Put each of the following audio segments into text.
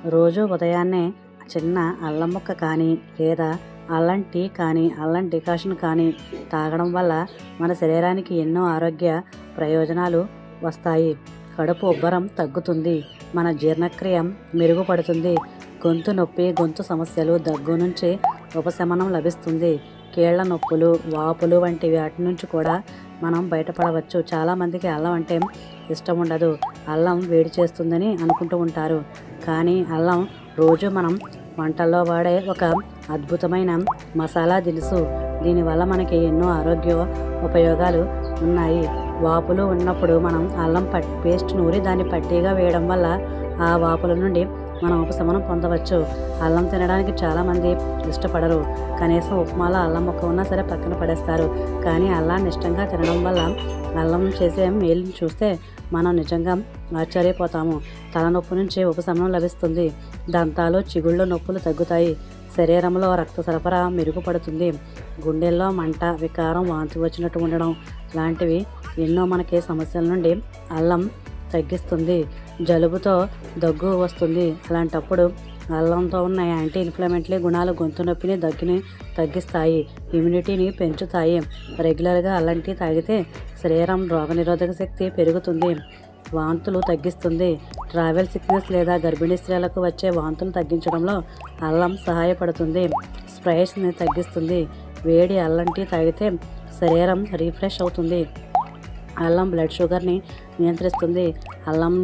రోజు ఉదయాన్నే చిన్న అల్లం ముక్క కానీ లేదా అల్లం టీ కానీ అల్లం డికాషన్ కానీ తాగడం వల్ల మన శరీరానికి ఎన్నో ఆరోగ్య ప్రయోజనాలు వస్తాయి. కడుపు ఉబ్బరం తగ్గుతుంది, మన జీర్ణక్రియ మెరుగుపడుతుంది, గొంతు నొప్పి గొంతు సమస్యలు దగ్గు నుంచి ఉపశమనం లభిస్తుంది. కీళ్ల నొప్పులు వాపులు వంటి వాటి నుంచి కూడా మనం బయటపడవచ్చు. చాలామందికి అల్లం అంటే ఇష్టం ఉండదు, అల్లం వేడి చేస్తుందని అనుకుంటూ ఉంటారు. కానీ అల్లం రోజు మనం వంటల్లో వాడే ఒక అద్భుతమైన మసాలా దినుసు. దీనివల్ల మనకి ఎన్నో ఆరోగ్య ఉపయోగాలు ఉన్నాయి. వాపులు ఉన్నప్పుడు మనం అల్లం పేస్ట్ నూరి దాన్ని పట్టీగా వేయడం వల్ల ఆ వాపుల నుండి మనం ఉపశమనం పొందవచ్చు. అల్లం తినడానికి చాలామంది ఇష్టపడరు, కనీసం ఉప్మాలో అల్లం ముక్క ఉన్నా సరే పక్కన పడేస్తారు. కానీ అల్లాన్ని ఇష్టంగా తినడం వల్ల అల్లం చేసే మేలుని చూస్తే మనం నిజంగా ఆశ్చర్యపోతాము. తలనొప్పి నుంచి ఉపశమనం లభిస్తుంది, దంతాలు చిగుళ్ళు నొప్పులు తగ్గుతాయి, శరీరంలో రక్త సరఫరా మెరుగుపడుతుంది, గుండెల్లో మంట వికారం వాంతి వచ్చినట్టు ఉండడం లాంటివి ఎన్నో మనకి సమస్యల నుండి అల్లం తగ్గిస్తుంది. జలుబుతో దగ్గు వస్తుంది, అలాంటప్పుడు అల్లంతో ఉన్న యాంటీ ఇన్ఫ్లమేటరీ గుణాలు గొంతు నొప్పిని దగ్గుని తగ్గిస్తాయి, ఇమ్యూనిటీని పెంచుతాయి. రెగ్యులర్గా అల్లం టీ తాగితే శరీరం రోగనిరోధక శక్తి పెరుగుతుంది, వాంతులు తగ్గిస్తుంది. ట్రావెల్ సిక్నెస్ లేదా గర్భిణీ స్త్రీలకు వచ్చే వాంతులు తగ్గించడంలో అల్లం సహాయపడుతుంది, స్ట్రెస్ని తగ్గిస్తుంది. వేడి అల్లం టీ తాగితే శరీరం రీఫ్రెష్ అవుతుంది. అల్లం బ్లడ్ షుగర్ని నియంత్రిస్తుంది, అల్లం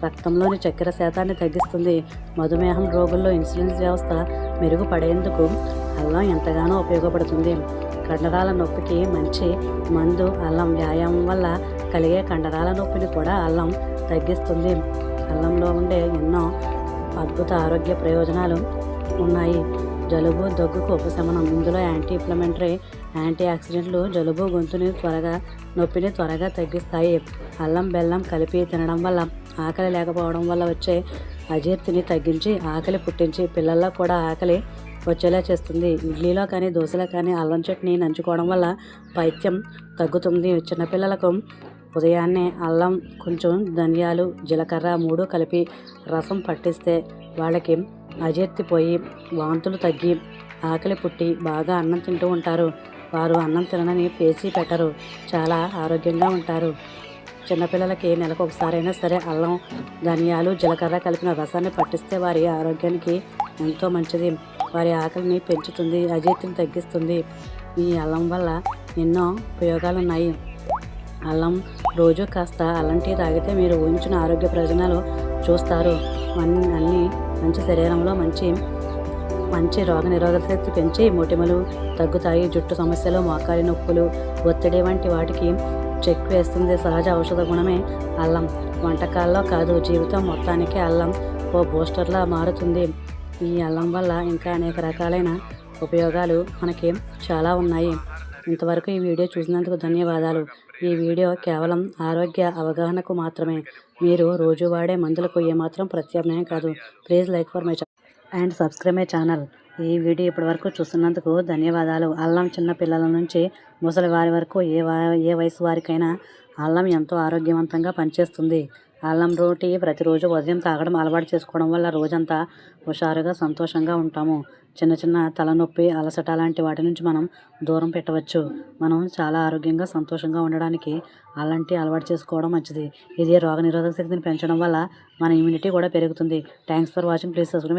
రక్తంలోని చక్కెర శాతాన్ని తగ్గిస్తుంది. మధుమేహం రోగుల్లో ఇన్సులిన్ వ్యవస్థ మెరుగుపడేందుకు అల్లం ఎంతగానో ఉపయోగపడుతుంది. కండరాల నొప్పికి మంచి మందు అల్లం. వ్యాయామం వల్ల కలిగే కండరాల నొప్పిని కూడా అల్లం తగ్గిస్తుంది. అల్లంలో ఉండే ఎన్నో అద్భుత ఆరోగ్య ప్రయోజనాలు ఉన్నాయి. జలుబు దగ్గుకు ఉపశమనం. ఇందులో యాంటీ ఇన్ఫ్లమేటరీ యాంటీ ఆక్సిడెంట్లు జలుబు నొప్పిని త్వరగా తగ్గిస్తాయి. అల్లం బెల్లం కలిపి తినడం వల్ల ఆకలి లేకపోవడం వల్ల వచ్చే అజీర్తిని తగ్గించి ఆకలి పుట్టించి పిల్లల్లో కూడా ఆకలి వచ్చేలా చేస్తుంది. ఇడ్లీలో కానీ దోశలో కానీ అల్లం చట్నీ నంచుకోవడం వల్ల పైత్యం తగ్గుతుంది. చిన్నపిల్లలకు ఉదయాన్నే అల్లం కొంచెం ధనియాలు జీలకర్ర 3 కలిపి రసం పట్టిస్తే వాళ్ళకి అజీర్తి పోయి వాంతులు తగ్గి ఆకలి పుట్టి బాగా అన్నం తింటూ ఉంటారు. వారు అన్నం తినని పేసి పెట్టరు, చాలా ఆరోగ్యంగా ఉంటారు. చిన్నపిల్లలకి నెలకు ఒకసారైనా సరే అల్లం ధనియాలు జీలకర్ర కలిపిన రసాన్ని పట్టిస్తే వారి ఆరోగ్యానికి ఎంతో మంచిది, వారి ఆకలిని పెంచుతుంది, అజీర్తిని తగ్గిస్తుంది. ఈ అల్లం వల్ల ఎన్నో ఉపయోగాలు ఉన్నాయి. అల్లం రోజు కాస్త అల్లం టీ తాగితే మీరు ఊహించిన ఆరోగ్య ప్రయోజనాలు చూస్తారు. అన్నీ మంచి శరీరంలో మంచి రోగ నిరోధక శక్తి పెంచి మొటిమలు తగ్గుతాయి, జుట్టు సమస్యలు మోకాలి నొప్పులు ఒత్తిడి వంటి వాటికి చెక్ వేస్తుంది. సహజ ఔషధ గుణమే అల్లం. వంటకాల్లో కాదు జీవితం మొత్తానికి అల్లం ఓ బూస్టర్లా మారుతుంది. ఈ అల్లం వల్ల ఇంకా అనేక రకాలైన ఉపయోగాలు మనకి చాలా ఉన్నాయి. ఇంతవరకు ఈ వీడియో చూసినందుకు ధన్యవాదాలు. ఈ వీడియో కేవలం ఆరోగ్య అవగాహనకు మాత్రమే. మీరు రోజు వాడే మందులకు ఏమాత్రం ప్రత్యామ్నాయం కాదు. Please like for my and subscribe my channel. ఈ వీడియో ఇప్పటివరకు చూస్తున్నందుకు ధన్యవాదాలు. అల్లం చిన్న పిల్లల నుంచి ముసలి వారి వరకు ఏ వయసు వారికైనా అల్లం ఎంతో ఆరోగ్యవంతంగా పనిచేస్తుంది. అల్లం టీ ప్రతిరోజు ఉదయం తాగడం అలవాటు చేసుకోవడం వల్ల రోజంతా హుషారుగా సంతోషంగా ఉంటాము. చిన్న తలనొప్పి అలసట లాంటి వాటి నుంచి మనం దూరం పెట్టవచ్చు. మనం చాలా ఆరోగ్యంగా సంతోషంగా ఉండడానికి అల్లం టీ అలవాటు చేసుకోవడం మంచిది. ఇది రోగనిరోధక శక్తిని పెంచడం వల్ల మన ఇమ్యూనిటీ కూడా పెరుగుతుంది. Thanks for watching. Please subscribe.